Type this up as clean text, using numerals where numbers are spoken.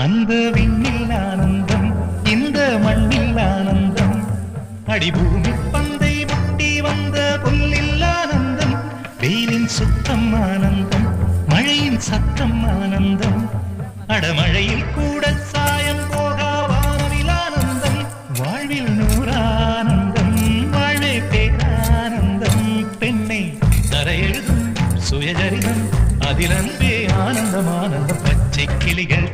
அந்த விண்ணில் ஆனந்தம் இந்த மண்ணில் ஆனந்தம் அடிபூமி பந்தை முட்டி வந்த புல்லில் ஆனந்தம் வெயிலின் சுத்தம் ஆனந்தம் மழையின் சத்தம் ஆனந்தம் அடமழையில் கூட சாயம் போகா வானவில் ஆனந்தம் வாழ்வில் நூறானந்தம் வாழ்வே பேரானந்தம் பெண்ணை தரையெழுதும் சுயஜரிதம் அதில் அன்பே ஆனந்தம் ஆனந்தம் பச்சை கிளிகள்